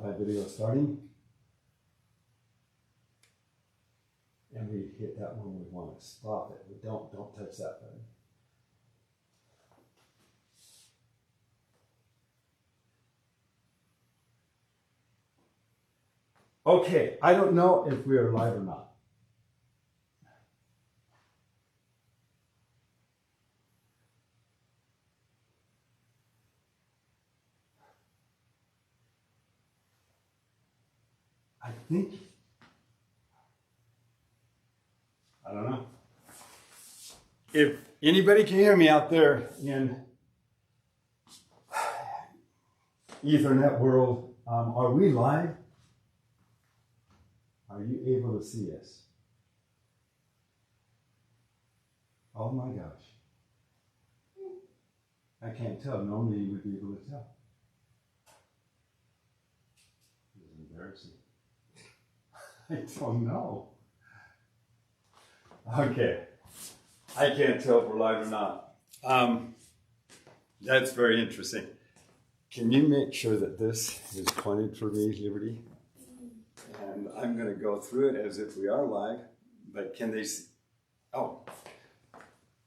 live video starting. And we hit that when we want to stop it. We don't touch that button. Okay, I don't know if we are live or not. I think, I don't know. If anybody can hear me out there in Ethernet world, are we live? Are you able to see us? Oh my gosh. I can't tell. Normally you would be able to tell. This is embarrassing. I don't know. Okay. I can't tell if we're live or not. That's very interesting. Can you make sure that this is pointed for me, Liberty? And I'm going to go through it as if we are live, but can they see? Oh.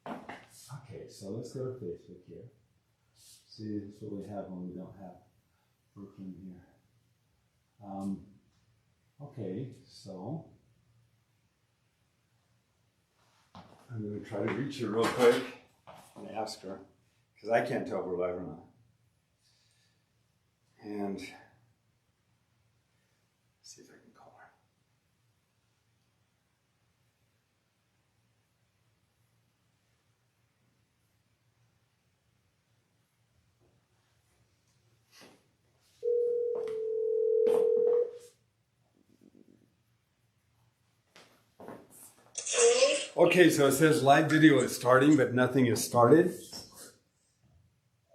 Okay, so let's go to Facebook here. See, this is what we have when we don't have Brooklyn here. Okay, so I'm going to try to reach her real quick and ask her, because I can't tell if we're live or not. And see if I can call her. Okay, so it says live video is starting, but nothing is started.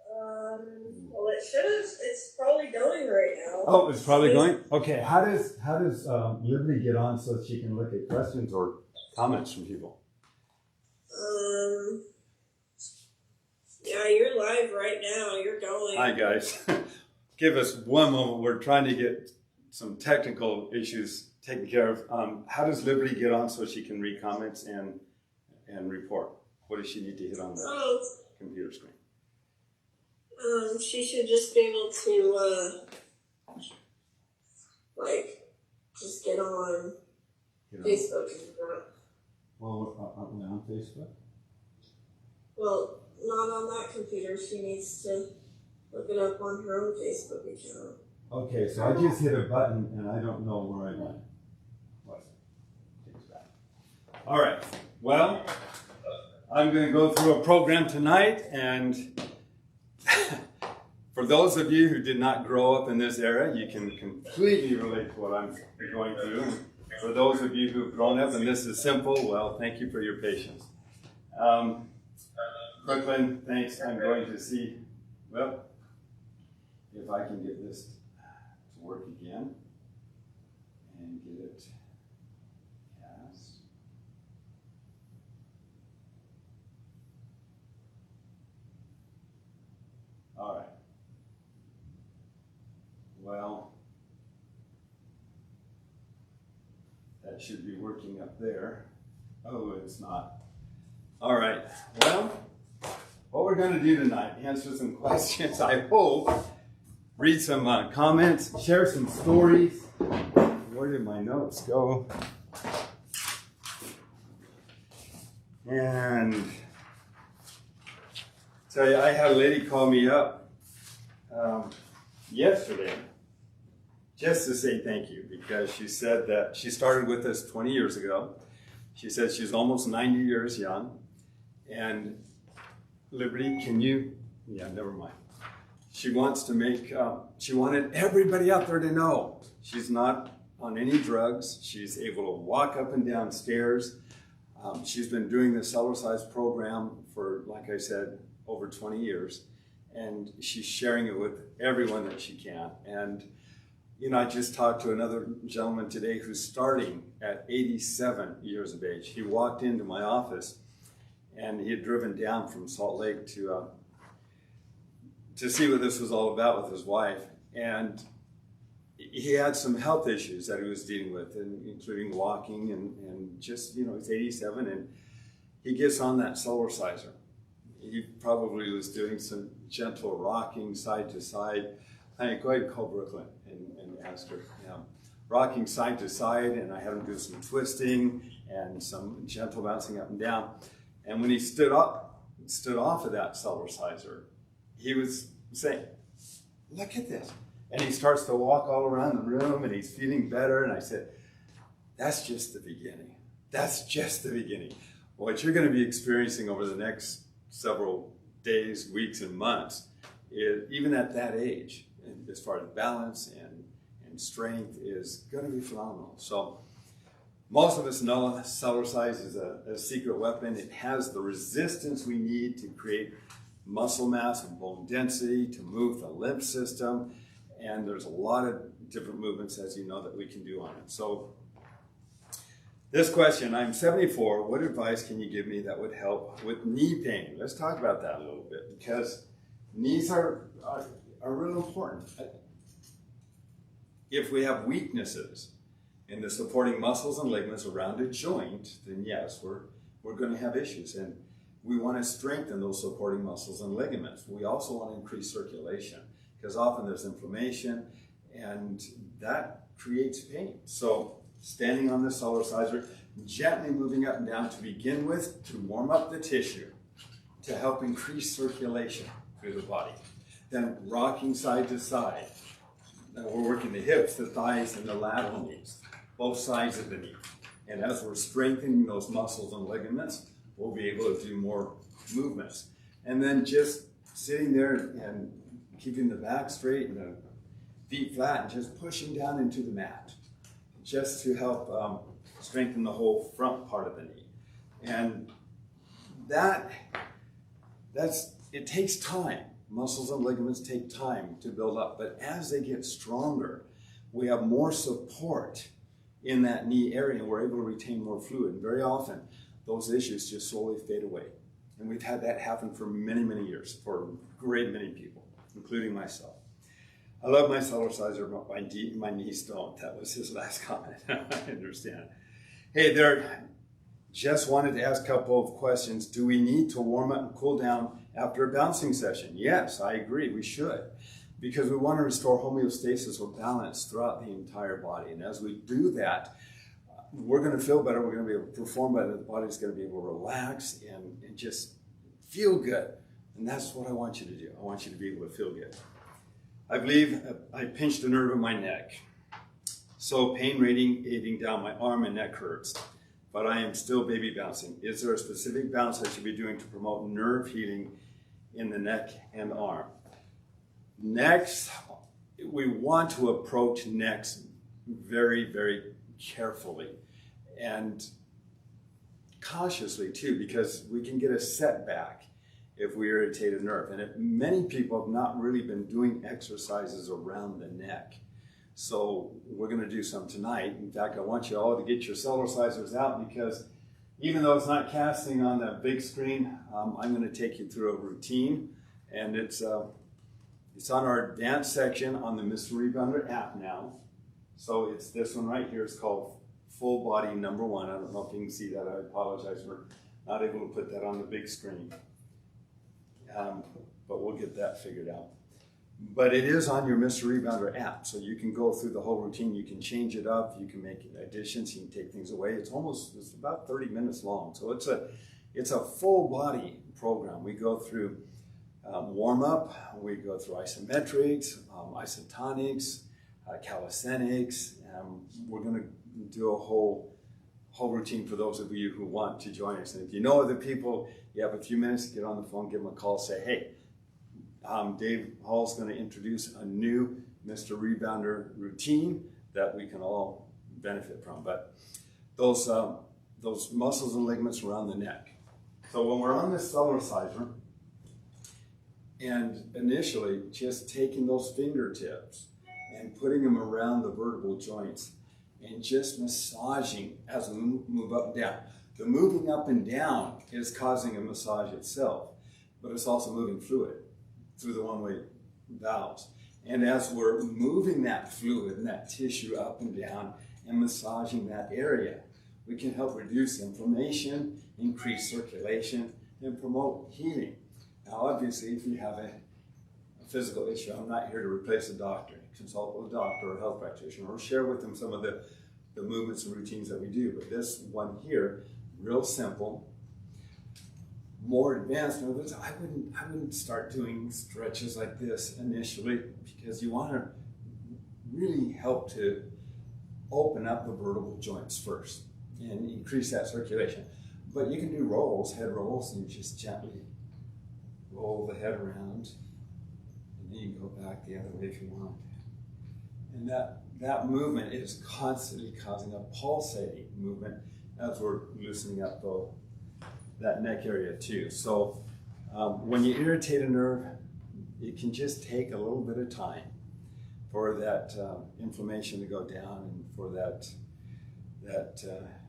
Well, it should have. It's probably going right now. Oh, it's probably going? Okay, how does Liberty get on so she can look at questions or comments from people? Yeah, you're live right now. You're going. Hi, guys. Give us one moment. We're trying to get some technical issues taken care of. How does Liberty get on so she can read comments and report? What does she need to hit on the computer screen? She should just be able to, just get on Facebook. Well, aren't we on Facebook? Well, not on that computer. She needs to look it up on her own Facebook account. Okay, so I just hit a button and I don't know where I went. What? Takes that. All right. Well, I'm going to go through a program tonight, and for those of you who did not grow up in this era, you can completely relate to what I'm going through. For those of you who've grown up and this is simple, well, thank you for your patience. Brooklyn, thanks. I'm going to see, well, if I can get this to work again and get it cast. All right. Well, that should be working up there. Oh, it's not. All right. Well, what we're going to do tonight, answer some questions, I hope, read some comments, share some stories. Where did my notes go? And tell you, I had a lady call me up yesterday just to say thank you, because she said that she started with us 20 years ago. She said she's almost 90 years young. And Liberty, can you, yeah, never mind. She wants to make, she wanted everybody out there to know she's not on any drugs. She's able to walk up and down stairs. She's been doing the Cellercise program for, like I said, over 20 years. And she's sharing it with everyone that she can. And, you know, I just talked to another gentleman today who's starting at 87 years of age. He walked into my office and he had driven down from Salt Lake to see what this was all about with his wife. And he had some health issues that he was dealing with, including walking and just, he's 87 and he gets on that Cellerciser. He probably was doing some gentle rocking side to side. Go ahead and call Brooklyn and ask her. Rocking side to side, and I had him do some twisting and some gentle bouncing up and down. And when he stood off of that Cellerciser, he was saying, "Look at this." And he starts to walk all around the room and he's feeling better. And I said, "That's just the beginning. That's just the beginning. What you're going to be experiencing over the next several days, weeks, and months, is, even at that age, as far as balance and strength, is going to be phenomenal." So most of us know Cellercise is a secret weapon. It has the resistance we need to create muscle mass and bone density, to move the lymph system. And there's a lot of different movements, as you know, that we can do on it. So this question, I'm 74. What advice can you give me that would help with knee pain? Let's talk about that a little bit, because knees are really important. If we have weaknesses in the supporting muscles and ligaments around a joint, then yes, we're going to have issues. And we want to strengthen those supporting muscles and ligaments. We also want to increase circulation, because often there's inflammation and that creates pain. So standing on the Cellerciser, gently moving up and down to begin with, to warm up the tissue, to help increase circulation through the body. Then rocking side to side. Now we're working the hips, the thighs, and the lateral knees, both sides of the knee. And as we're strengthening those muscles and ligaments, we'll be able to do more movements. And then just sitting there and keeping the back straight and the feet flat and just pushing down into the mat, just to help strengthen the whole front part of the knee. And it takes time. Muscles and ligaments take time to build up, but as they get stronger, we have more support in that knee area and we're able to retain more fluid. And very often, those issues just slowly fade away. And we've had that happen for many, many years for a great many people, including myself. I love my Cellerciser, but my knees don't. That was his last comment. I understand. Hey there, just wanted to ask a couple of questions. Do we need to warm up and cool down after a bouncing session? Yes, I agree, we should. Because we want to restore homeostasis or balance throughout the entire body. And as we do that, we're going to feel better, we're going to be able to perform better, the body's going to be able to relax and just feel good. And that's what I want you to do. I want you to be able to feel good. I believe I pinched a nerve in my neck. So pain radiating down my arm and neck hurts, but I am still baby bouncing. Is there a specific bounce I should be doing to promote nerve healing in the neck and arm? Next, we want to approach necks very, very carefully and cautiously too, because we can get a setback if we irritate a nerve. And many people have not really been doing exercises around the neck. So we're going to do some tonight. In fact, I want you all to get your Cellercisers out, because even though it's not casting on the big screen, I'm going to take you through a routine, and it's on our dance section on the Mr. Rebounder app now. So it's this one right here. It's called Full Body Number 1. I don't know if you can see that. I apologize for not able to put that on the big screen. But we'll get that figured out. But it is on your Mr. Rebounder app, so you can go through the whole routine. You can change it up, you can make additions, you can take things away. It's about 30 minutes long, so it's a full body program. We go through warm up, we go through isometrics, isotonics, calisthenics. We're going to do a whole routine for those of you who want to join us. And if you know other people, you have a few minutes, get on the phone, give them a call, say, hey, Dave Hall's going to introduce a new Mr. Rebounder routine that we can all benefit from. But those muscles and ligaments around the neck. So when we're on this Cellerciser, and initially just taking those fingertips and putting them around the vertebral joints and just massaging as we move up and down. The moving up and down is causing a massage itself, but it's also moving fluid through the one-way valves. And as we're moving that fluid and that tissue up and down and massaging that area, we can help reduce inflammation, increase circulation, and promote healing. Now, obviously, if you have a physical issue, I'm not here to replace a doctor. Consult with a doctor or a health practitioner, or share with them some of the movements and routines that we do. But this one here, real simple, more advanced. In other words, I wouldn't start doing stretches like this initially, because you want to really help to open up the vertebral joints first and increase that circulation. But you can do rolls, head rolls, and you just gently roll the head around, and then you can go back the other way if you want. And that movement is constantly causing a pulsating movement as we're loosening up that neck area too. So when you irritate a nerve, it can just take a little bit of time for that inflammation to go down and for that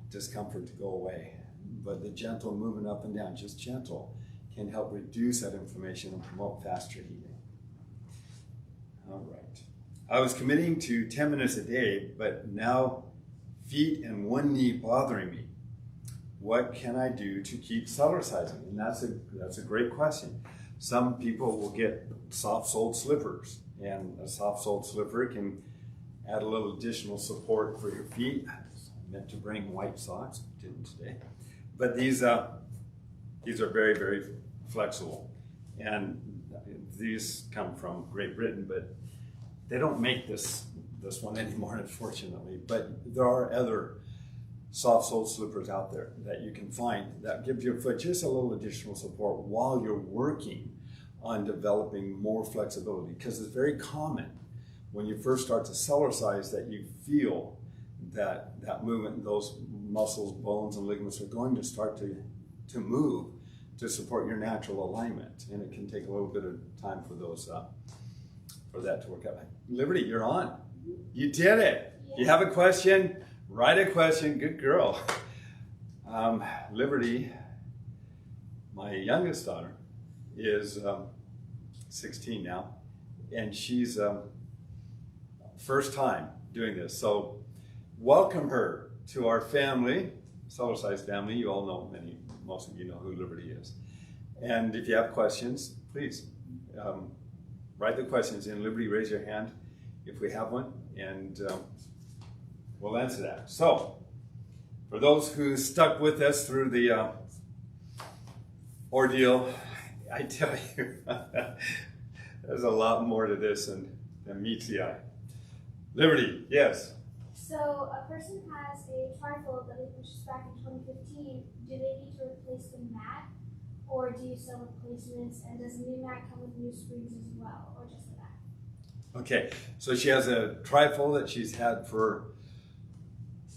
discomfort to go away. But the gentle movement up and down, just gentle, can help reduce that inflammation and promote faster healing. All right. I was committing to 10 minutes a day, but now feet and one knee bothering me. What can I do to keep Cellercising? And that's a great question. Some people will get soft-soled slippers, and a soft-soled slipper can add a little additional support for your feet. I meant to bring white socks, didn't today. But these are very, very flexible. And these come from Great Britain, but they don't make this one anymore, unfortunately. But there are other soft-soled slippers out there that you can find that give your foot just a little additional support while you're working on developing more flexibility. Because it's very common when you first start to Cellercise that you feel that movement, those muscles, bones, and ligaments are going to start to move to support your natural alignment. And it can take a little bit of time for that to work out. Liberty, you're on. You did it. Yeah. You have a question? Write a question. Good girl. Liberty, my youngest daughter, is 16 now, and she's first time doing this. So welcome her to our family, Cellercise family. You all know, most of you know who Liberty is. And if you have questions, please write the questions in. Liberty, raise your hand if we have one, and we'll answer that. So, for those who stuck with us through the ordeal, I tell you, there's a lot more to this than meets the eye. Liberty, yes? So, a person has a trifold that they purchased back in 2015. Do they need to replace the mat, or do you sell replacements? And does the new mat come with new springs as well, or just the mat? Okay, so she has a trifold that she's had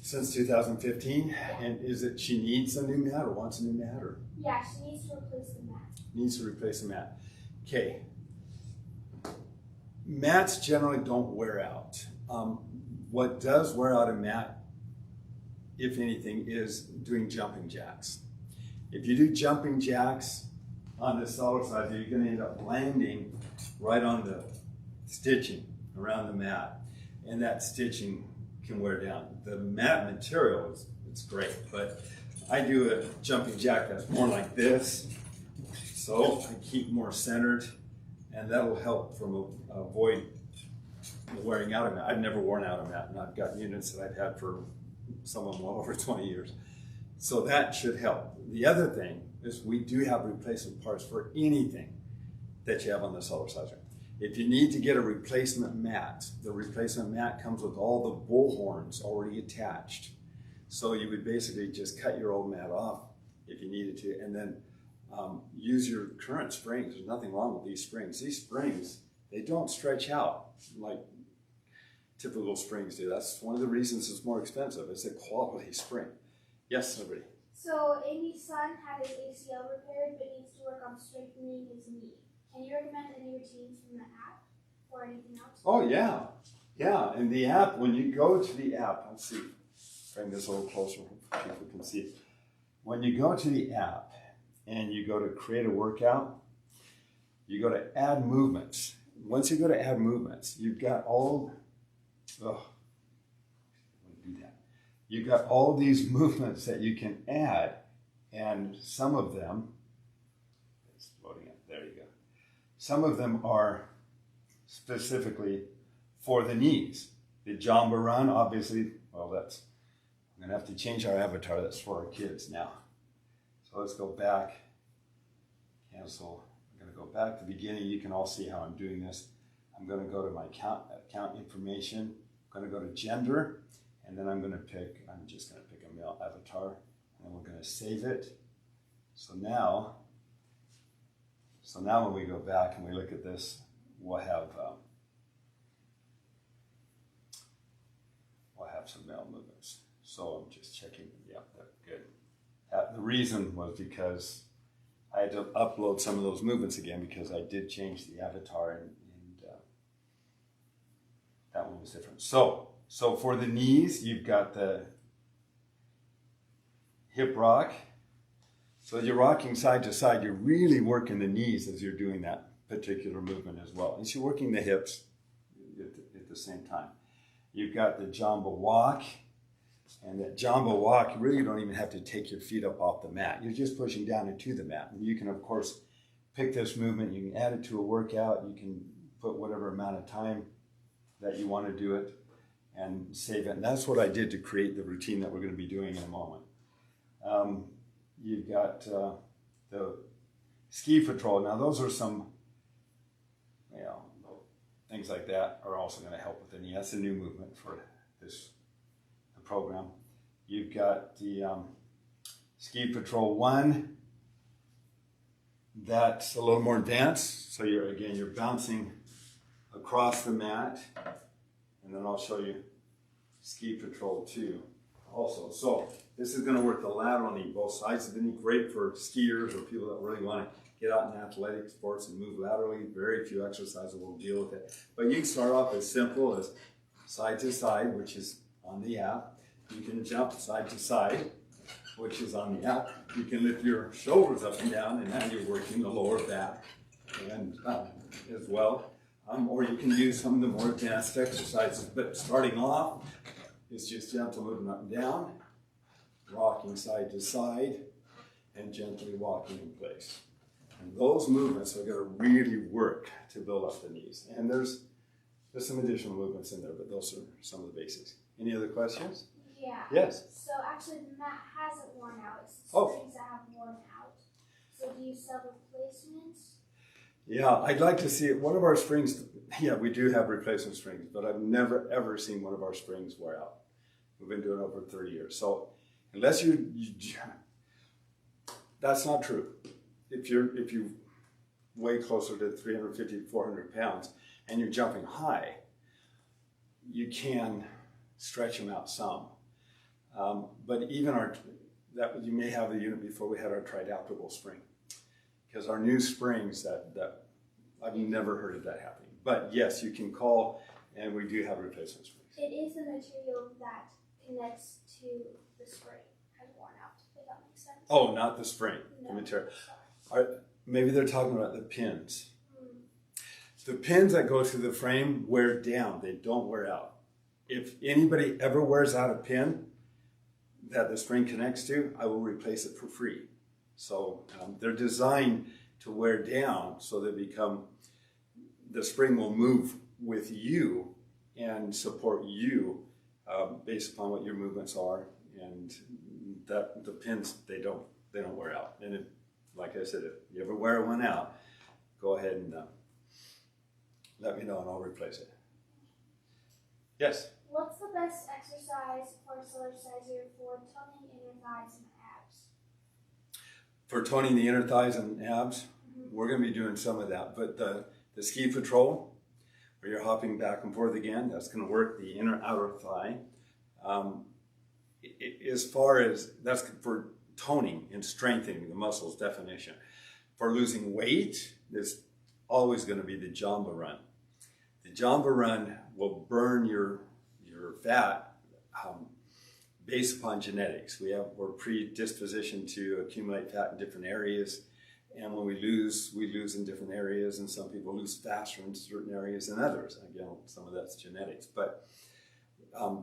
since 2015, and is it she needs a new mat or wants a new mat, or? Yeah, she needs to replace the mat. Needs to replace the mat. Okay. Mats generally don't wear out. What does wear out a mat, if anything, is doing jumping jacks. If you do jumping jacks on the Cellerciser, you're going to end up landing right on the stitching around the mat, and that stitching can wear down. The mat material it's great, but I do a jumping jack that's more like this, so I keep more centered, and that'll help from avoid wearing out a mat. I've never worn out a mat, and I've got units that I've had for some of them well over 20 years. So that should help. The other thing is we do have replacement parts for anything that you have on the Cellerciser. If you need to get a replacement mat, the replacement mat comes with all the bull horns already attached. So you would basically just cut your old mat off if you needed to, and then use your current springs. There's nothing wrong with these springs. These springs, they don't stretch out like typical springs do. That's one of the reasons it's more expensive. It's a quality spring. Yes, Liberty? So Amy's son had his ACL repaired, but needs to work on strengthening his knee. Can you recommend any routines from the app or anything else? Oh, yeah. Yeah, and the app, when you go to the app, let's see, bring this a little closer so people can see it. When you go to the app and you go to create a workout, you go to add movements, once you go to add movements, you've got all, you've got all these movements that you can add, and some of them, it's loading up, there you go. Some of them are specifically for the knees. The Jamba run, obviously, well, that's, I'm gonna have to change our avatar, that's for our kids now. So let's go back, cancel. I'm gonna go back to the beginning. You can all see how I'm doing this. I'm gonna go to my account information. I'm gonna go to gender, and then I'm just gonna pick a male avatar, and we're gonna save it. So now when we go back and we look at this, we'll have some male movements. So I'm just checking, yeah, that's good. The reason was because I had to upload some of those movements again because I did change the avatar and that one was different. So for the knees, you've got the hip rock. So you're rocking side to side. You're really working the knees as you're doing that particular movement as well. And you're working the hips at the same time. You've got the Jamba walk. And that Jamba walk, you really don't even have to take your feet up off the mat. You're just pushing down into the mat. And you can, of course, pick this movement. You can add it to a workout. You can put whatever amount of time that you want to do it and save it. And that's what I did to create the routine that we're going to be doing in a moment. You've got the ski patrol. Now, those are some, things like that are also going to help with the knee. That's a new movement for the program. You've got the ski patrol 1. That's a little more advanced. So you're bouncing across the mat. And then I'll show you ski patrol 2 also. So this is going to work the lateral knee, both sides of the knee. Great for skiers or people that really want to get out in athletic sports and move laterally. Very few exercises will deal with it. But you can start off as simple as side to side, which is on the app. You can jump side to side, which is on the app. You can lift your shoulders up and down, and now you're working the lower back and as well. Or you can use some of the more advanced exercises. But starting off, it's just gentle moving up and down, rocking side to side, and gently walking in place. And those movements are going to really work to build up the knees. And there's some additional movements in there, but those are some of the basics. Any other questions? Yeah. Yes. So actually the mat hasn't worn out. It's the springs that have worn out. So do you sell replacements? Yeah, I'd like to see it. One of our springs, we do have replacement springs, but I've never ever seen one of our springs wear out. We've been doing it over 30 years. So unless you that's not true. If you weigh closer to 350 to 400 pounds and you're jumping high, you can stretch them out some. But even you may have the unit before we had our tri-adaptable spring. Because our new springs that I've never heard of that happening. But yes, you can call, and we do have replacement springs. It is the material that connects to the spring has worn out, if that makes sense. Oh, not the spring, No, the material. sorry. Maybe they're talking about the pins. The pins that go through the frame wear down. They don't wear out. If anybody ever wears out a pin that the spring connects to, I will replace it for free. So they're designed to wear down so the spring will move with you and support you based upon what your movements are, and that the pins they don't wear out. And like I said, if you ever wear one out, go ahead and let me know and I'll replace it. Yes? What's the best exercise for Cellerciser for toning inner thighs and abs? For toning the inner thighs and abs, we're going to be doing some of that. But the ski patrol, where you're hopping back and forth again, that's going to work the inner outer thigh. As far as that's for toning and strengthening the muscles, definition. For losing weight, there's always going to be the Jamba run. The Jamba run will burn your fat based upon genetics. We're predispositioned to accumulate fat in different areas, And when we lose in different areas, and some people lose faster in certain areas than others. Again, some of that's genetics. But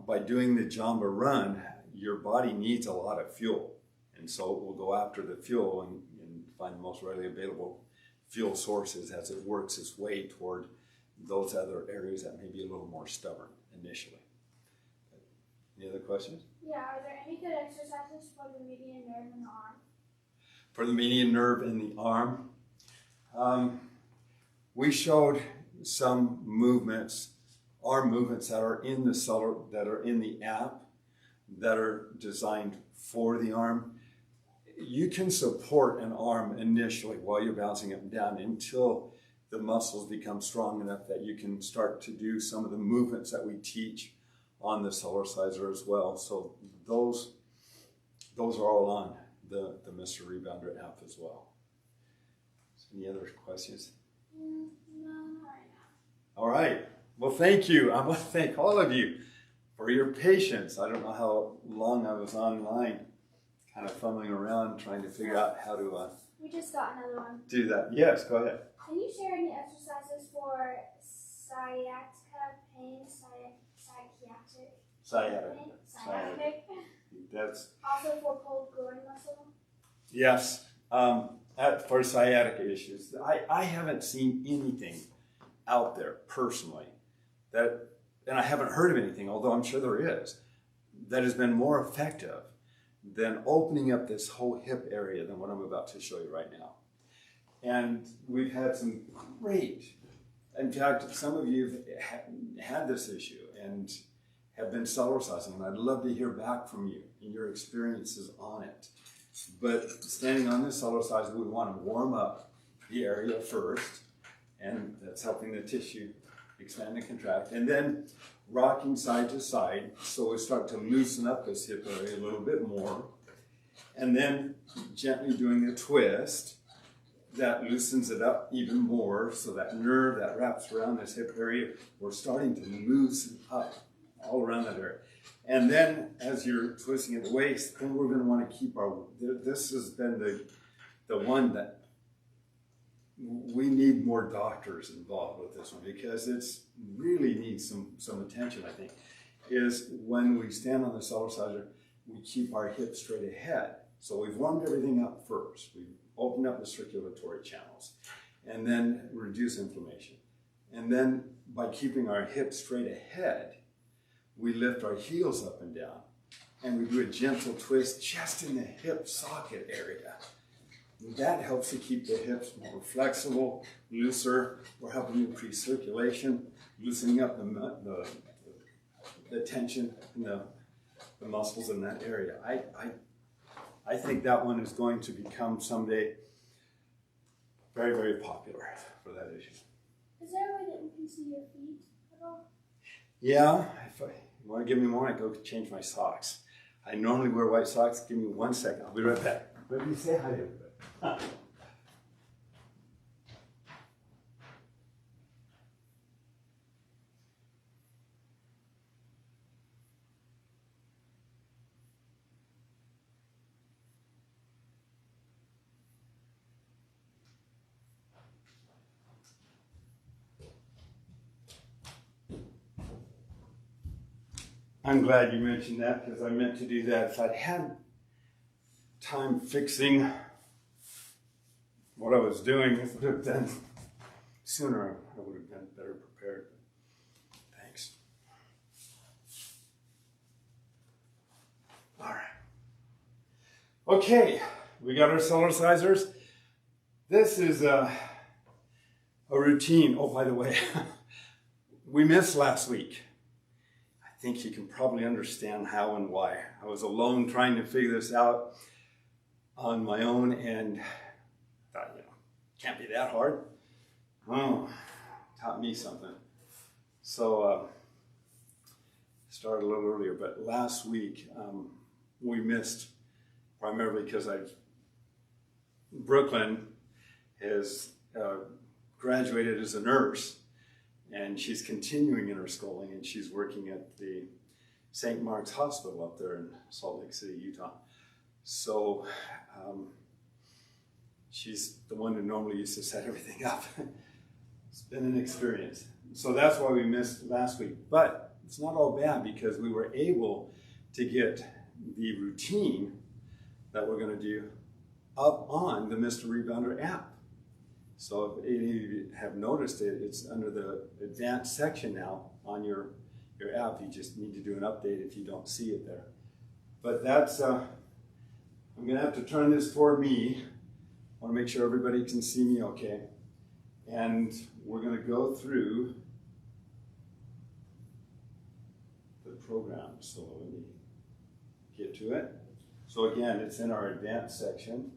by doing the Jamba run, your body needs a lot of fuel. And so it will go after the fuel and find the most readily available fuel sources as it works its way toward those other areas that may be a little more stubborn initially. Any other questions? Yeah, are there any good exercises for the median nerve in the arm? For the median nerve in the arm, we showed some movements, arm movements that are in the app, that are designed for the arm. You can support an arm initially while you're bouncing up and down until the muscles become strong enough that you can start to do some of the movements that we teach on the Cellerciser as well. So those are all on the Mr. Rebounder app as well. So any other questions? No, not right now. All right. Well, thank you. I want to thank all of you for your patience. I don't know how long I was online, kind of fumbling around trying to figure out how to We just got another one. do that. Yes, go ahead. Can you share any exercises for sciatica pain, sciatic? That's Also for pulled groin muscle? yes. For sciatica issues, I haven't seen anything out there personally that, and I haven't heard of anything, although I'm sure there is, that has been more effective than opening up this whole hip area than what I'm about to show you right now. And we've had some great, in fact, some of you have had this issue and have been Cellercising, and I'd love to hear back from you and your experiences on it. But standing on this Cellerciser, we want to warm up the area first, and that's helping the tissue expand and contract. And then rocking side to side, so we start to loosen up this hip area a little bit more. And then gently doing a twist that loosens it up even more, so that nerve that wraps around this hip area, we're starting to loosen up all around that area. And then as you're twisting at the waist, then we're going to want to keep this has been the one that we need more doctors involved with this one, because it's really needs some attention, I think, is when we stand on the Cellerciser, we keep our hips straight ahead. So we've warmed everything up first. We've opened up the circulatory channels and then reduce inflammation. And then by keeping our hips straight ahead, we lift our heels up and down, and we do a gentle twist just in the hip socket area. And that helps to keep the hips more flexible, looser. We're helping increase circulation, loosening up the tension in the muscles in that area. I think that one is going to become someday very, very popular for that issue. Is there a way that we can see your feet at all? Yeah, if you want to give me more, I go change my socks. I normally wear white socks. Give me 1 second. I'll be right back. Let me say hi to everybody. I'm glad you mentioned that, because I meant to do that. If I'd had time fixing what I was doing, if I would have done sooner, I would have been better prepared. Thanks. All right. Okay, we got our Cellercisers. This is a routine. Oh, by the way, we missed last week. I think you can probably understand how and why. I was alone trying to figure this out on my own, and thought, can't be that hard. Oh, taught me something. So started a little earlier, but last week we missed primarily because Brooklyn has graduated as a nurse, and she's continuing in her schooling, and she's working at the St. Mark's Hospital up there in Salt Lake City, Utah. So she's the one who normally used to set everything up. It's been an experience. So that's why we missed last week. But it's not all bad because we were able to get the routine that we're going to do up on the Mr. Rebounder app. So if any of you have noticed it, it's under the advanced section now on your app. You just need to do an update if you don't see it there. But that's, I'm going to have to turn this toward me. I want to make sure everybody can see me okay. And we're going to go through the program. So let me get to it. So again, it's in our advanced section.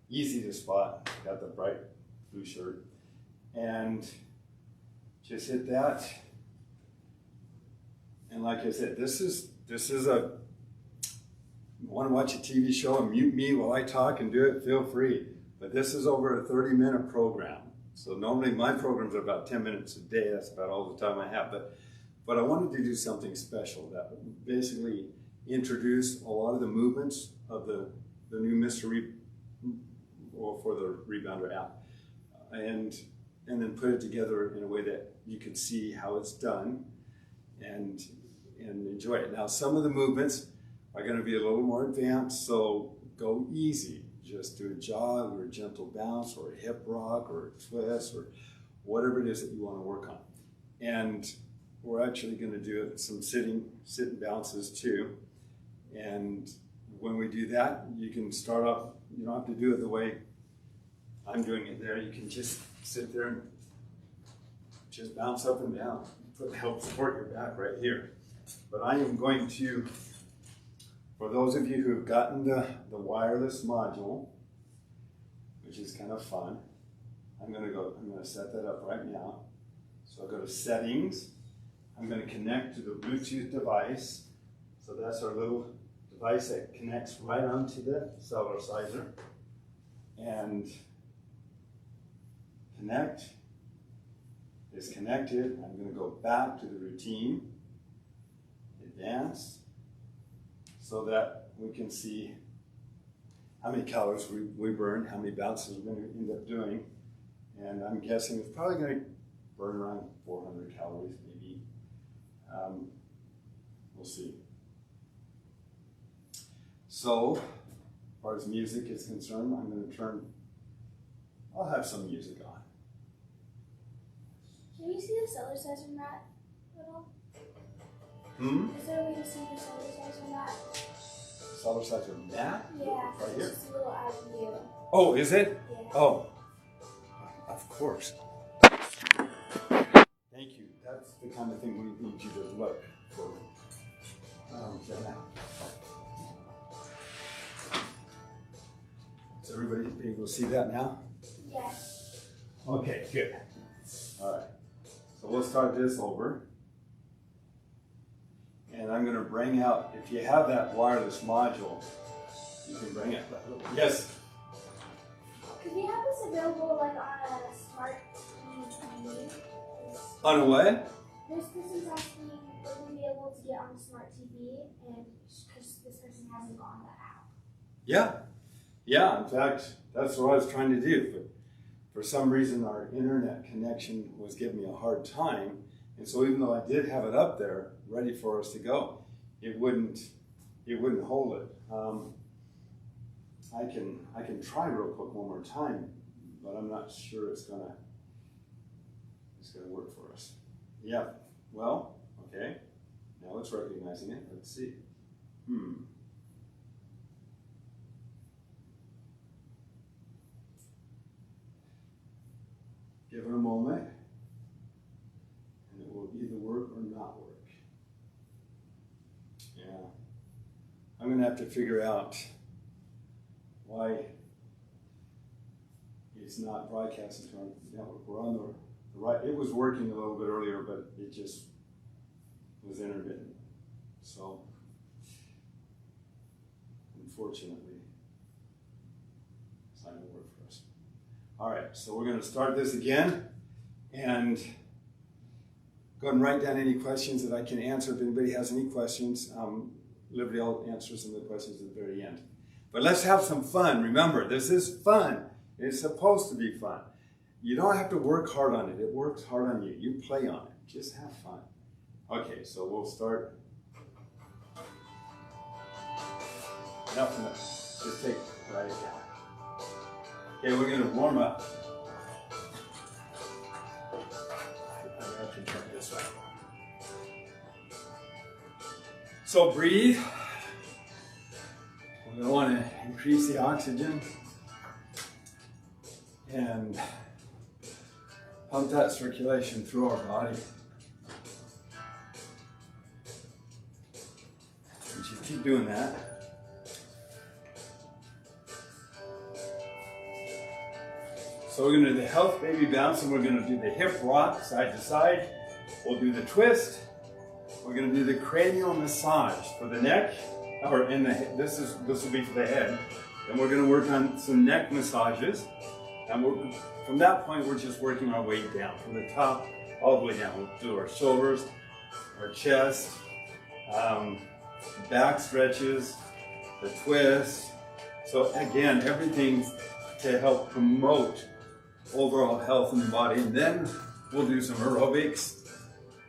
Easy to spot. Got the bright blue shirt. And just hit that. And like I said, this is a, you want to watch a TV show and mute me while I talk and do it, feel free. But this is over a 30-minute program. So normally my programs are about 10 minutes a day. That's about all the time I have. But I wanted to do something special that would basically introduce a lot of the movements of the new for the Rebounder app. And then put it together in a way that you can see how it's done and enjoy it. Now, some of the movements are going to be a little more advanced, so go easy. Just do a jog or a gentle bounce or a hip rock or a twist or whatever it is that you want to work on. And we're actually going to do some sit bounces too. And when we do that, you can start off, you don't have to do it the way I'm doing it there. You can just sit there and just bounce up and down. Help support your back right here. But I am going to, for those of you who have gotten the wireless module, which is kind of fun, I'm going to set that up right now. So I'll go to settings. I'm going to connect to the Bluetooth device. So that's our little device that connects right onto the Cellerciser. And connect is connected. I'm going to go back to the routine, advance, so that we can see how many calories we burn, how many bounces we're going to end up doing. And I'm guessing it's probably going to burn around 400 calories, maybe. We'll see. So, as far as music is concerned, I'm going to I'll have some music on. Can you see the Cellerciser mat at all? Is there a way to see the Cellerciser mat? Cellerciser mat? Yeah, right it's here. just a little out of view. Oh, is it? Yeah. Oh, of course. Thank you. That's the kind of thing we need you to look for. Is everybody able to see that now? Yes. Okay, good. All right. So we'll start this over. And I'm going to bring out, if you have that wireless module, you can bring it. Yes? Could we have this available like on a smart TV? On a what? This person's asking if we'll be able to get on a smart TV, and because this person hasn't gone that app. Yeah. In fact, that's what I was trying to do. But for some reason, our internet connection was giving me a hard time. And so even though I did have it up there, ready for us to go, it wouldn't hold it. I can try real quick one more time, but I'm not sure it's gonna work for us. Yeah. Well, okay. Now it's recognizing it. Let's see. Give it a moment, and it will either work or not work. Yeah. I'm going to have to figure out why it's not broadcasting to our network. We're on the right. It was working a little bit earlier, but it just was intermittent. So, unfortunately, it's not going to work for us. All right, so we're going to start this again, and go ahead and write down any questions that I can answer. If anybody has any questions, Liberty will answer some of the questions at the very end. But let's have some fun. Remember, this is fun. It's supposed to be fun. You don't have to work hard on it. It works hard on you. You play on it. Just have fun. Okay, so we'll start. Nothing else. Just take right down. Okay, we're going to warm up. I have to turn this way. So breathe. We're going to want to increase the oxygen and pump that circulation through our body. And just keep doing that. So we're going to do the health baby bounce, and we're going to do the hip rock side to side. We'll do the twist. We're going to do the cranial massage for the neck, or in the this will be for the head. And we're going to work on some neck massages. And from that point, we're just working our way down from the top all the way down. We'll do our shoulders, our chest, back stretches, the twist. So again, everything to help promote overall health in the body. And then we'll do some aerobics,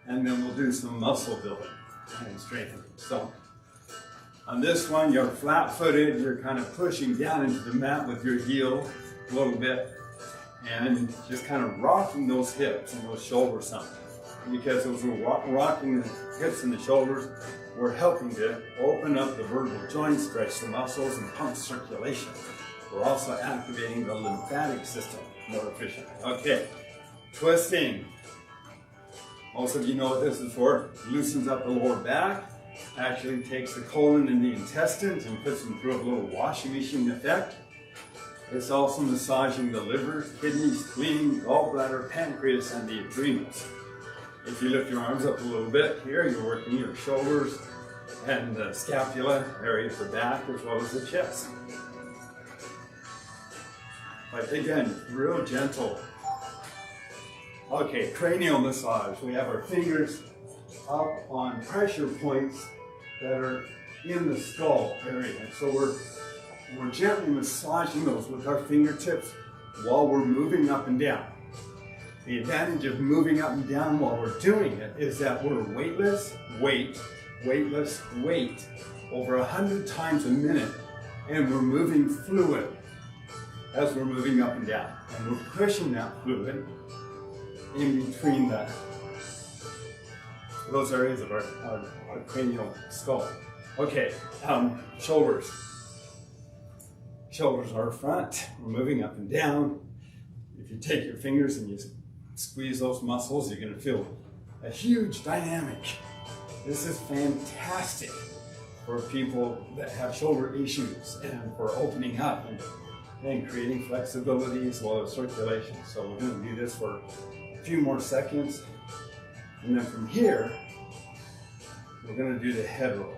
and then we'll do some muscle building and strengthening. So on this one, you're flat-footed, you're kind of pushing down into the mat with your heel a little bit, and just kind of rocking those hips and those shoulders some. Because as we're rocking the hips and the shoulders, we're helping to open up the vertebral joints, stretch the muscles, and pump circulation. We're also activating the lymphatic system more efficiently. Okay, twisting. Most of you know what this is for. Loosens up the lower back, actually takes the colon and the intestines and puts them through a little washing machine effect. It's also massaging the liver, kidneys, spleen, gallbladder, pancreas, and the adrenals. If you lift your arms up a little bit here, you're working your shoulders and the scapula area of the back as well as the chest. But again, real gentle. Okay, cranial massage. We have our fingers up on pressure points that are in the skull area. So we're gently massaging those with our fingertips while we're moving up and down. The advantage of moving up and down while we're doing it is that we're weightless, weightless, over 100 times a minute, and we're moving fluid as we're moving up and down. And we're pushing that fluid in between those areas of our cranial skull. Okay, shoulders. Shoulders are front. We're moving up and down. If you take your fingers and you squeeze those muscles, you're going to feel a huge dynamic. This is fantastic for people that have shoulder issues and for opening up and creating flexibility as well as circulation. So we're going to do this for a few more seconds. And then from here, we're going to do the head roll.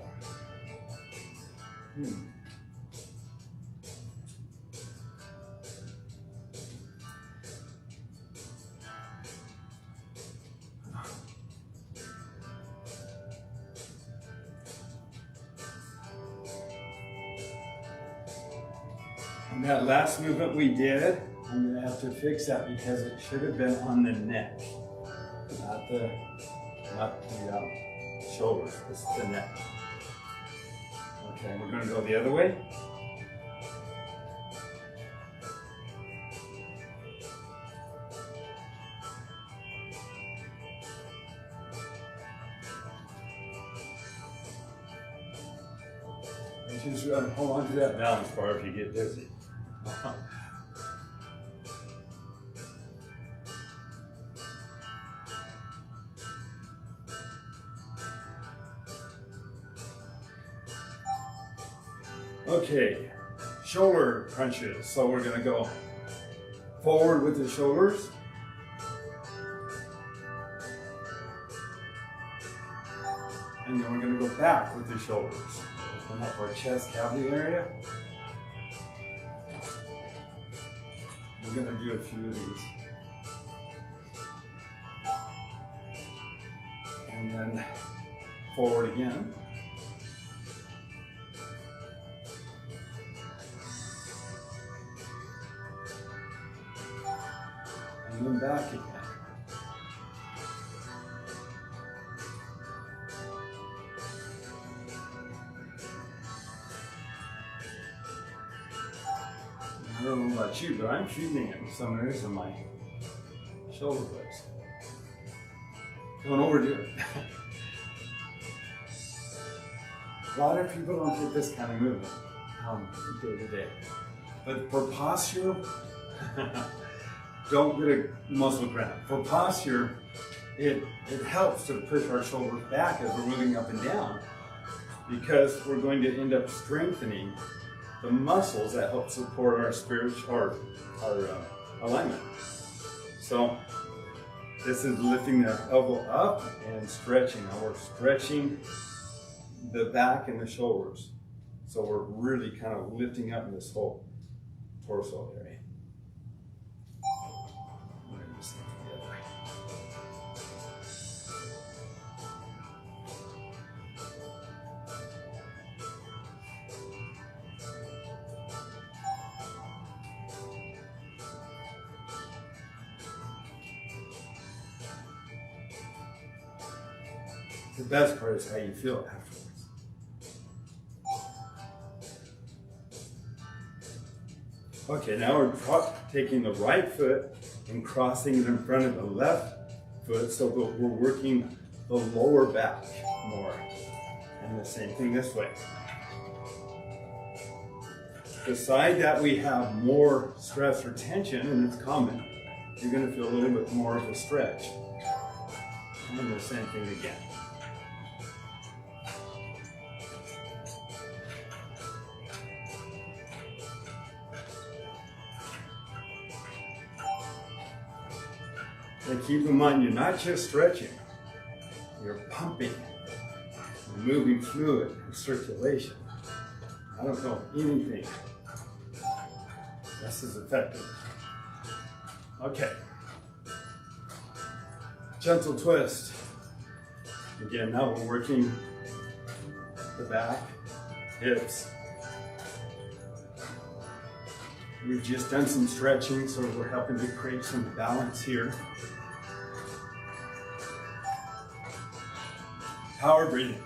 And that last movement we did, I'm going to have to fix that because it should have been on the neck, not the shoulders. This is the neck. Okay, we're going to go the other way. And just hold on to that balance bar if you get dizzy. Okay, shoulder crunches. So we're going to go forward with the shoulders. And then we're going to go back with the shoulders. Open up our chest cavity area. We're going to do a few of these. And then forward again. and then back again. I don't know about you, but I'm feeling it in some areas of my shoulder blades. Don't overdo it. A lot of people don't get this kind of movement day to day. But for posture, don't get a muscle cramp. For posture, it helps to push our shoulders back as we're moving up and down, because we're going to end up strengthening the muscles that help support our spiritual, our alignment. So this is lifting the elbow up and stretching. Now we're stretching the back and the shoulders. So we're really kind of lifting up in this whole torso area. I'm going to just think the other way. The best part is how you feel afterwards. Okay, now we're taking the right foot and crossing it in front of the left foot, so that we're working the lower back more. And the same thing this way. The side that we have more stress or tension, and it's common, you're going to feel a little bit more of a stretch. And the same thing again. And keep in mind, you're not just stretching, you're pumping, you're moving fluid and circulation. I don't know anything that's as effective. Okay. Gentle twist. Again, now we're working the back, hips. We've just done some stretching, so we're helping to create some balance here. Power breathing.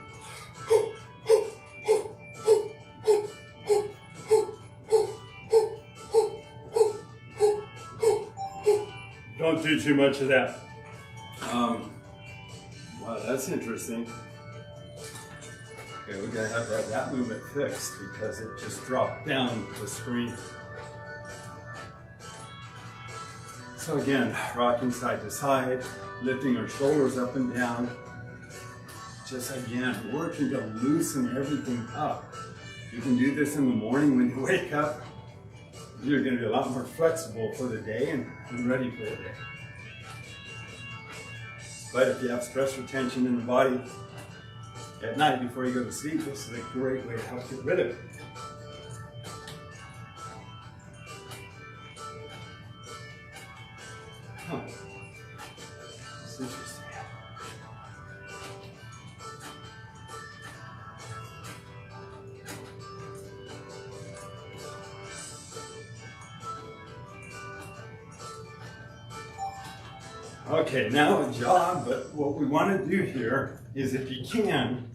Don't do too much of that. Wow, that's interesting. Okay, we're gonna have to have that movement fixed because it just dropped down the screen. So again, rocking side to side, lifting our shoulders up and down. Just again, working to loosen everything up. You can do this in the morning when you wake up. You're going to be a lot more flexible for the day and ready for the day. But if you have stress or tension in the body at night before you go to sleep, this is a great way to help get rid of it. Huh. It's interesting. Okay, now a jaw, but what we want to do here is, if you can,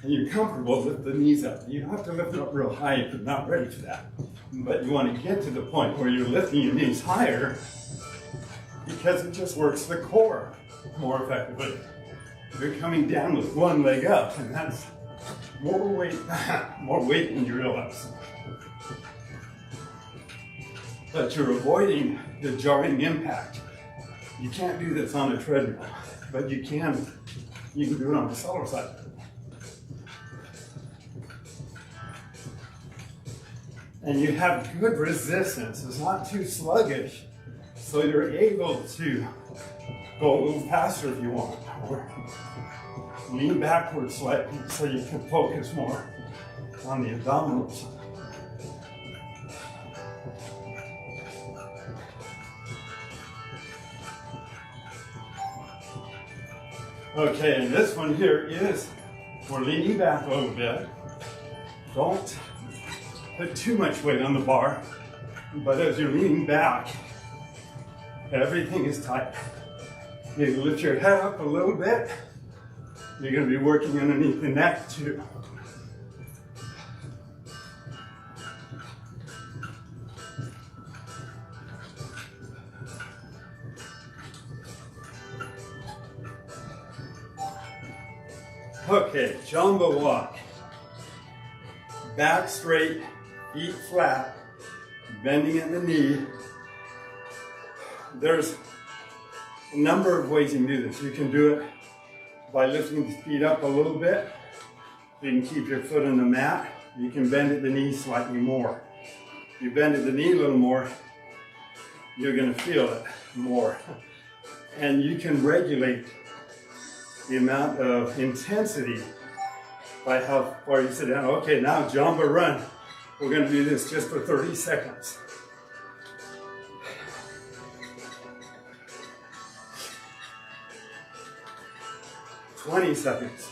and you're comfortable, lift the knees up. You don't have to lift them up real high if you're not ready for that. But you want to get to the point where you're lifting your knees higher, because it just works the core more effectively. You're coming down with one leg up, and that's more weight than you realize. But you're avoiding the jarring impact. You can't do this on a treadmill, but you can do it on the Cellerciser. And you have good resistance. It's not too sluggish, so you're able to go a little faster if you want, or lean backwards slightly so you can focus more on the abdominals. Okay, and this one here is, we're leaning back a little bit. Don't put too much weight on the bar, but as you're leaning back, Everything is tight. You lift your head up a little bit. You're going to be working underneath the neck too. Okay, jumbo walk. Back straight, feet flat, bending at the knee. There's a number of ways you can do this. You can do it by lifting the feet up a little bit. You can keep your foot on the mat. You can bend at the knee slightly more. If you bend at the knee a little more, you're going to feel it more. And you can regulate the amount of intensity by how far you sit down. Okay, now jump or run. We're going to do this just for 30 seconds. "20 seconds.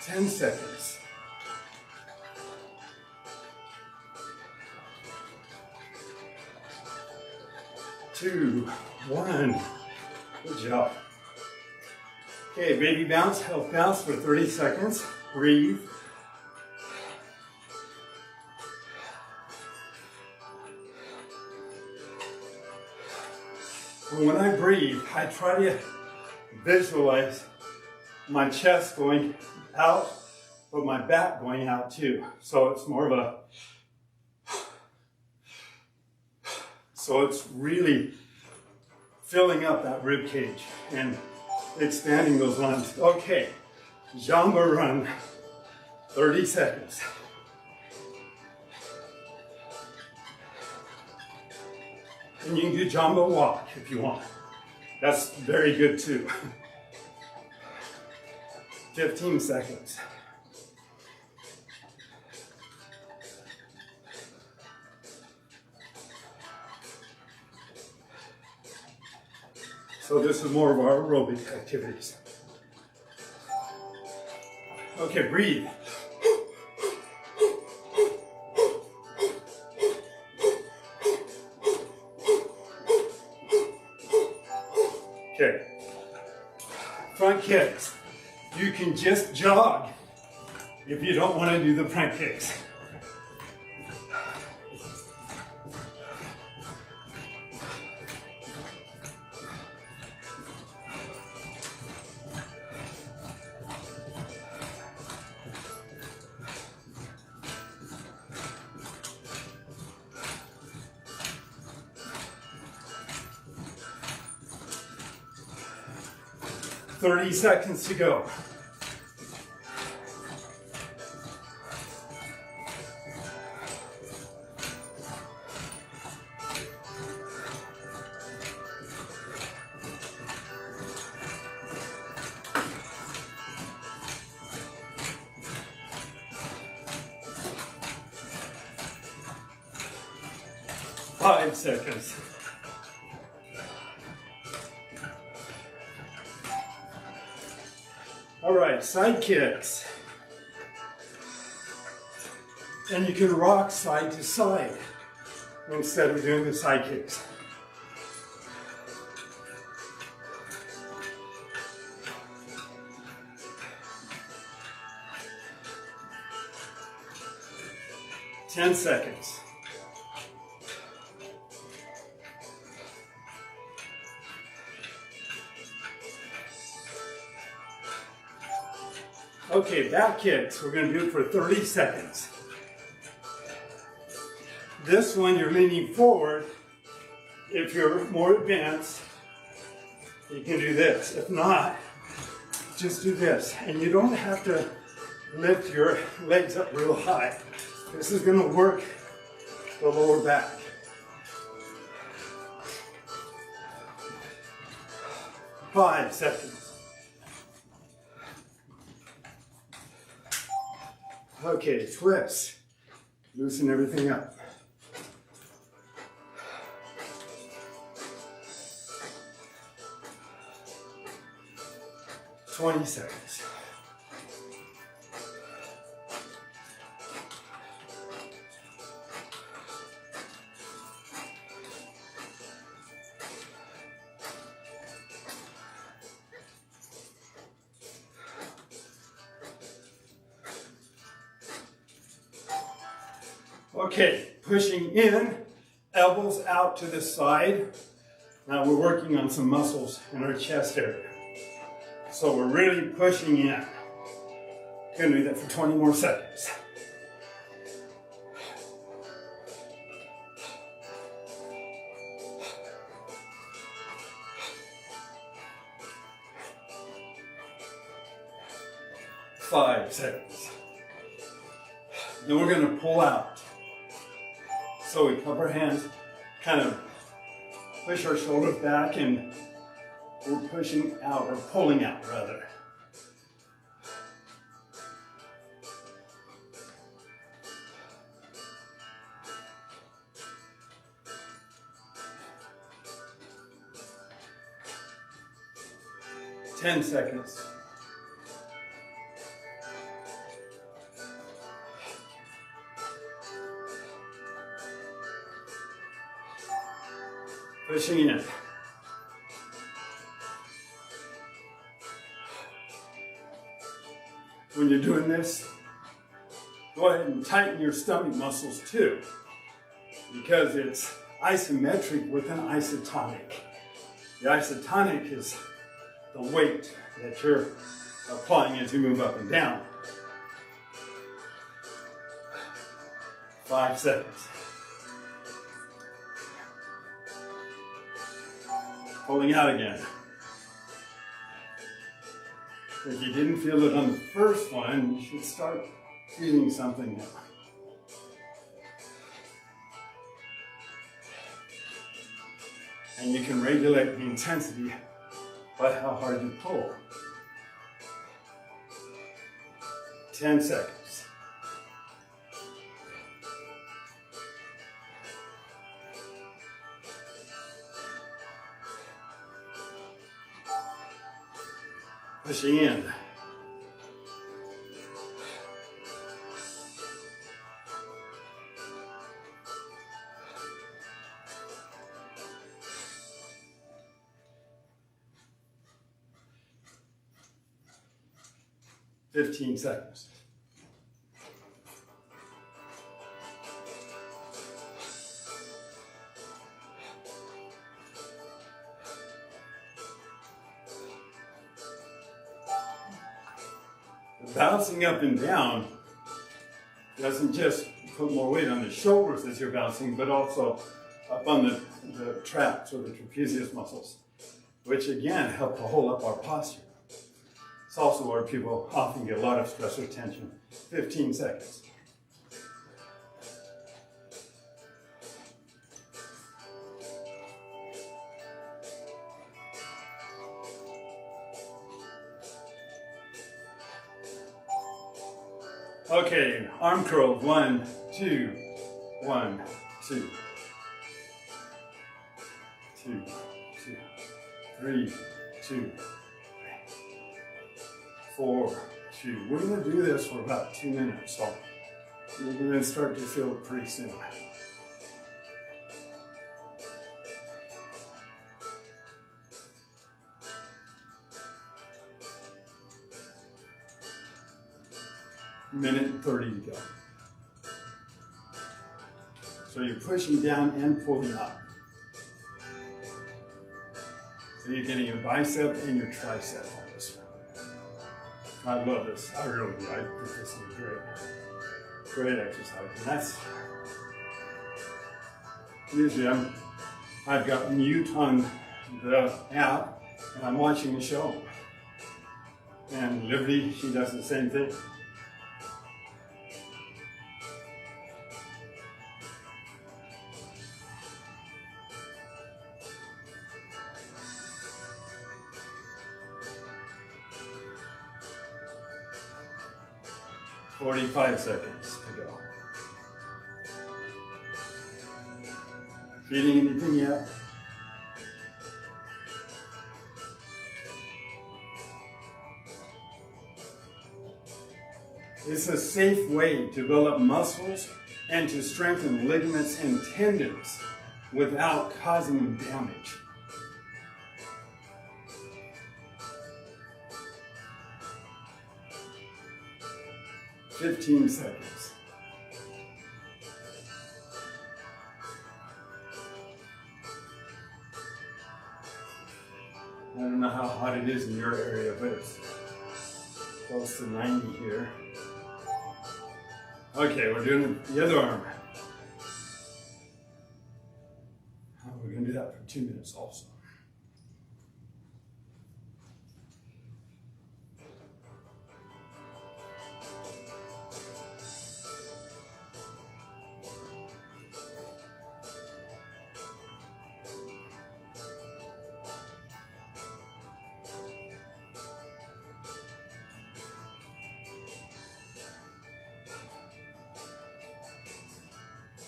"10 seconds. "2, 1. Good job. Okay, baby bounce, health bounce for 30 seconds. Breathe. When I breathe, I try to visualize my chest going out, but my back going out too. So it's more of a, so it's really filling up that rib cage and expanding those lungs. Okay, jump or run, 30 seconds. And you can do jumbo walk if you want. That's very good too. 15 seconds. So this is more of our aerobic activities. Okay, breathe. Okay. Front kicks. You can just jog if you don't want to do the front kicks. "30 seconds to go. "5 seconds. All right, side kicks. And you can rock side to side instead of doing the side kicks. "10 seconds. Okay, back kicks. We're going to do it for 30 seconds. This one, you're leaning forward. If you're more advanced, you can do this. If not, just do this. And you don't have to lift your legs up real high. This is going to work the lower back. "5 seconds. Okay, twist. Loosen everything up. "20 seconds. Okay, pushing in, elbows out to the side. Now we're working on some muscles in our chest area. So we're really pushing in. Gonna do that for 20 more seconds. Five seconds. Then we're going to pull out. So we cup our hands, kind of push our shoulders back, and we're pushing out, or pulling out rather. Ten seconds. Pushing in. When you're doing this, go ahead and tighten your stomach muscles too, because it's isometric with an isotonic. The isotonic is the weight that you're applying as you move up and down. 5 seconds. Pulling out again. If you didn't feel it on the first one, you should start feeling something now. And you can regulate the intensity by how hard you pull. 10 seconds. Pushing in. Fifteen seconds. Bouncing up and down doesn't just put more weight on the shoulders as you're bouncing, but also up on the traps or the trapezius muscles, which again help to hold up our posture. It's also where people often get a lot of stress or tension. 15 seconds. Okay, arm curls. 1, 2, 1, 2. 2, 2, 3, 2, 4, 2. We're going to do this for about 2 minutes, so you're going to start to feel it pretty soon. Minute and 30 to go. So you're pushing down and pulling up. So you're getting your bicep and your tricep on this one. I love this. I really do. I think this is a great exercise. And that's usually I've got mute on the app and I'm watching the show. And Liberty, she does the same thing. Forty-five seconds to go. Feeling anything yet? It's a safe way to build up muscles and to strengthen ligaments and tendons without causing them damage. .15 seconds. I don't know how hot it is in your area, but it's close to 90 here. Okay, we're doing the other arm. We're going to do that for 2 minutes also.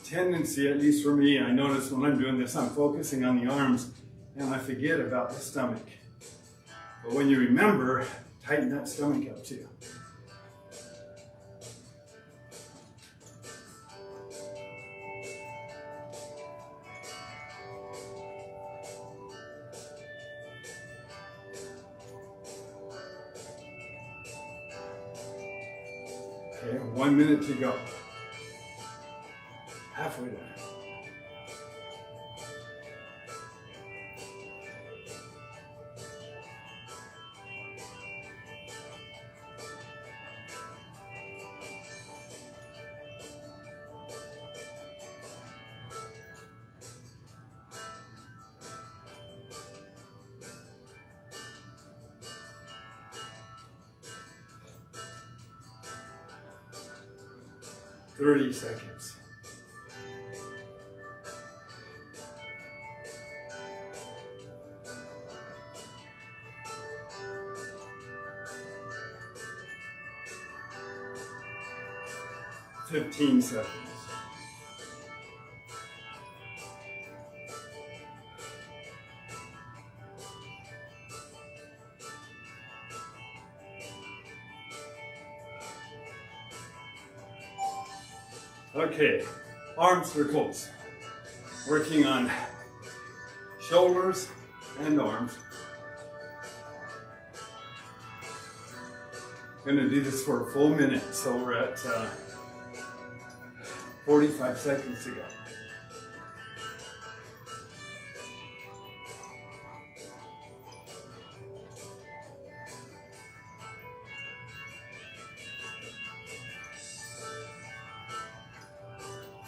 Tendency, at least for me, I notice when I'm doing this, I'm focusing on the arms and I forget about the stomach. But when you remember, tighten that stomach up too. Okay, 1 minute to go. Halfway there. $30 seconds. $15 seconds. Okay, arm circles. Working on shoulders and arms. I'm going to do this for a full minute, so we're at 45 seconds to go.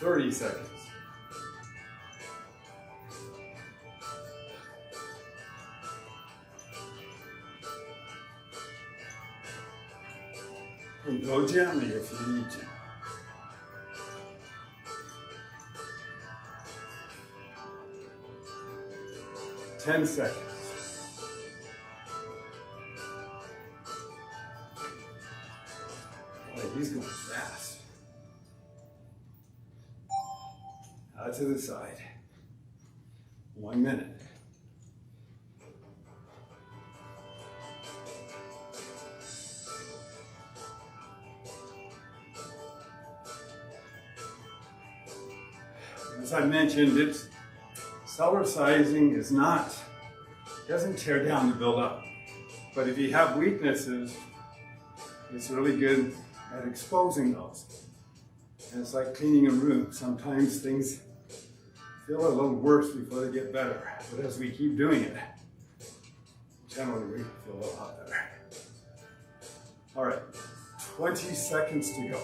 $30 seconds. And go gently if you need to. $10 seconds. Boy, he's going fast. Out to the side. 1 minute. As I mentioned, Cellercising doesn't tear down to build up. But if you have weaknesses, it's really good at exposing those. And it's like cleaning a room. Sometimes things feel a little worse before they get better. But as we keep doing it, generally we feel a lot better. All right, 20 seconds to go.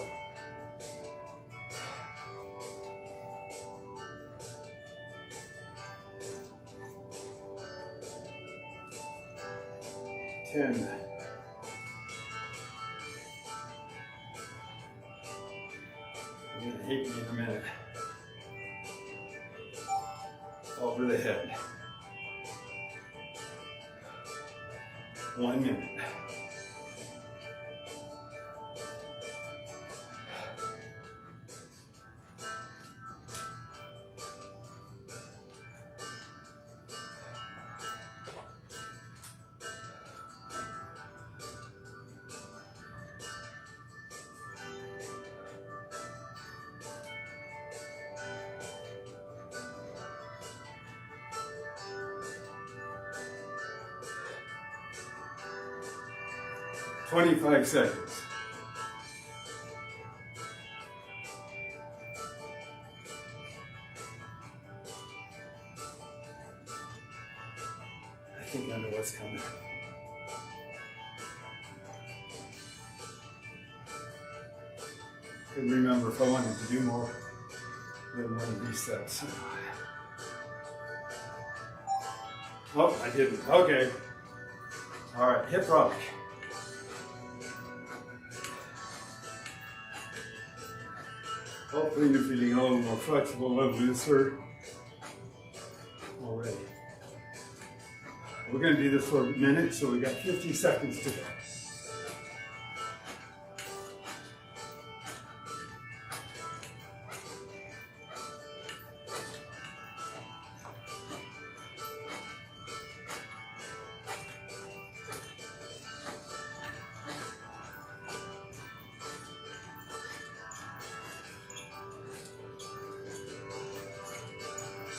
$10. You're gonna hate me in a minute. Over the head. 1 minute. $25 seconds. I think I know what's coming. Couldn't remember if I wanted to do more than one of these sets. Oh, I didn't. Okay. All right, hip rock. Hopefully you're feeling a little more flexible and looser already. We're going to do this for a minute, so we got 50 seconds to go.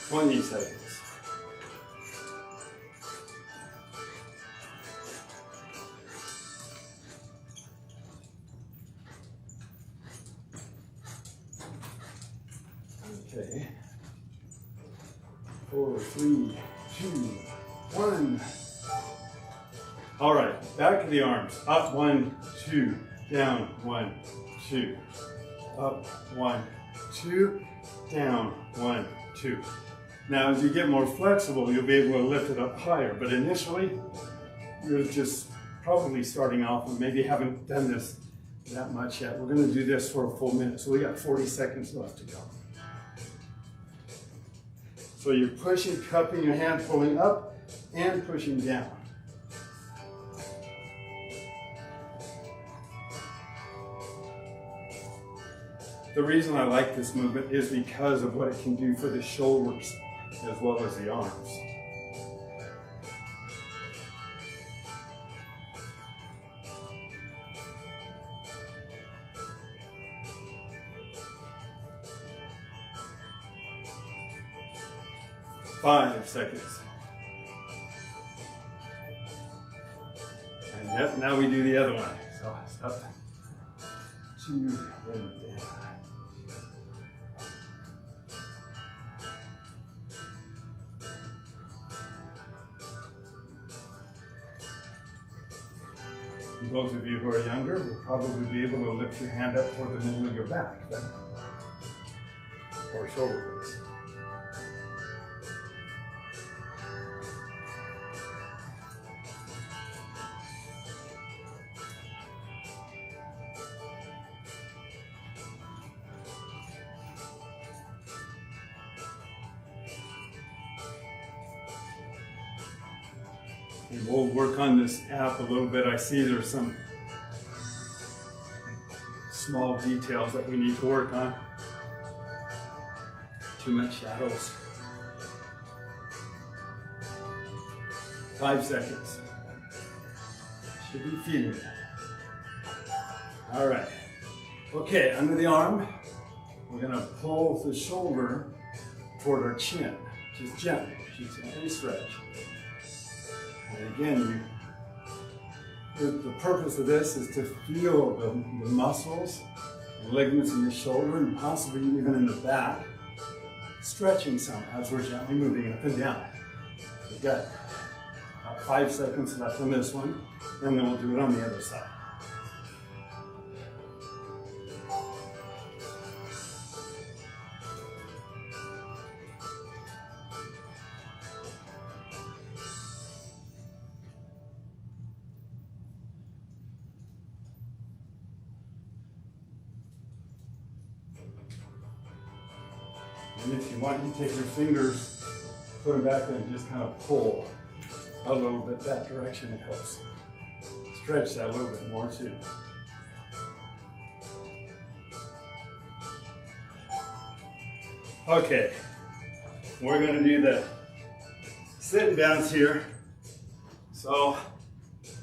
Twenty seconds. Okay. 4, 3, 2, 1. All right, back of the arms. Up, 1, 2, down, 1, 2. Up, 1, 2, down, 1, 2. Now, as you get more flexible, you'll be able to lift it up higher. But initially, you're just probably starting off and maybe haven't done this that much yet. We're going to do this for a full minute. So we got 40 seconds left to go. So you're pushing, cupping your hand, pulling up and pushing down. The reason I like this movement is because of what it can do for the shoulders as well as the arms. Five seconds. And yep, now we do the other one. So it's up, 2, and down. Those of you who are younger will probably be able to lift your hand up toward the middle of your back then, or shoulder blades. And we'll work on this app a little bit. I see there's some small details that we need to work on. Too much shadows. 5 seconds. Should be feeling it. All right. Okay, under the arm, we're going to pull the shoulder toward our chin. Just gently. Just gently stretch. And again, the purpose of this is to feel the muscles and ligaments in the shoulder and possibly even in the back, stretching some as we're gently moving up and down. We've got about 5 seconds left on this one, and then we'll do it on the other side. And if you want, you take your fingers, put them back and just kind of pull a little bit that direction. It helps stretch that a little bit more too. Okay, we're going to do the sit downs here. So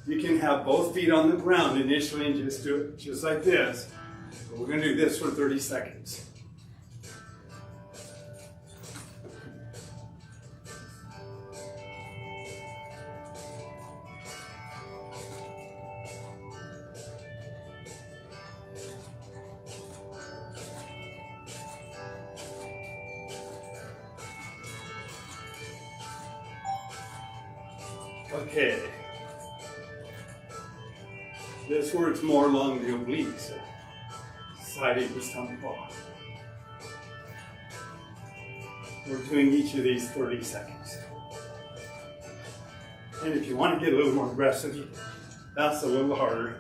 you can have both feet on the ground initially and just do it just like this. But we're going to do this for 30 seconds. Okay. This works more along the obliques, side of the stomach ball. We're doing each of these 30 seconds. And if you want to get a little more aggressive, that's a little harder.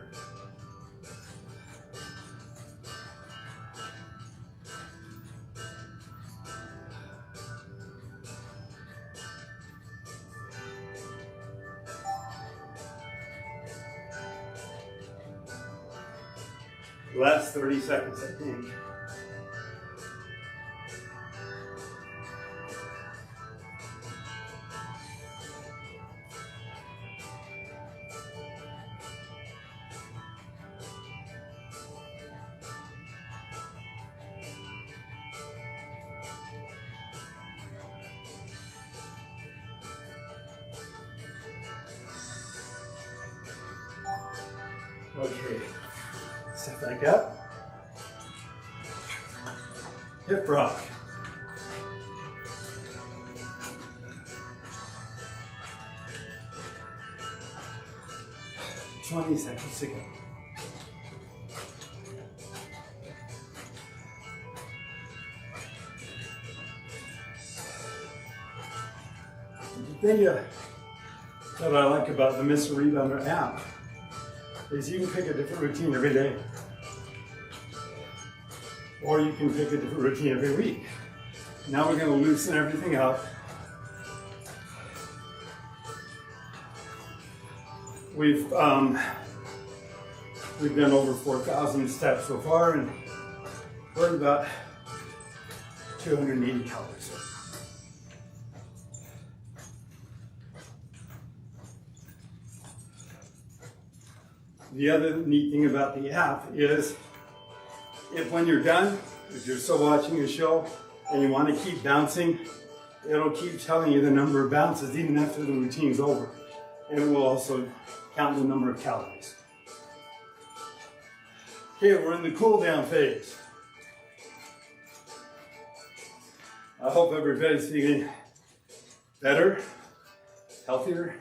Last 30 seconds, I think. Okay, step back up. Hip rock. "20 seconds to go." The thing that I like about the Mr. Rebounder app is you can pick a different routine every day. Or you can pick a different routine every week. Now we're going to loosen everything up. We've done over 4,000 steps so far and we're about 280 calories. The other neat thing about the app is if when you're done, if you're still watching a show and you want to keep bouncing, it'll keep telling you the number of bounces even after the routine's over. And it will also count the number of calories. Okay, we're in the cool down phase. I hope everybody's feeling better, healthier,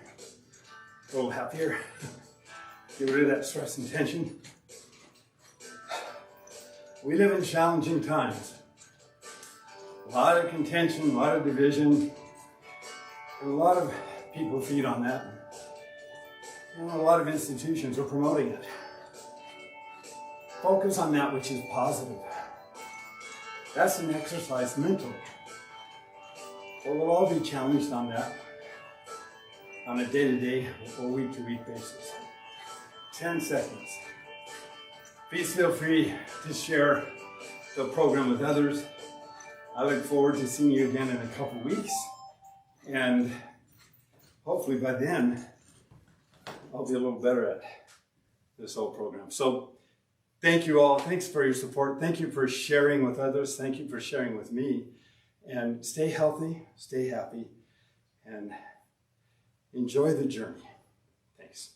a little happier. Get rid of that stress and tension. We live in challenging times. A lot of contention, a lot of division, and a lot of people feed on that. And a lot of institutions are promoting it. Focus on that which is positive. That's an exercise mentally. Well, we'll all be challenged on that on a day-to-day or week-to-week basis. 10 seconds. Please feel free to share the program with others. I look forward to seeing you again in a couple weeks. And hopefully by then, I'll be a little better at this whole program. So thank you all. Thanks for your support. Thank you for sharing with others. Thank you for sharing with me. And stay healthy, stay happy, and enjoy the journey. Thanks.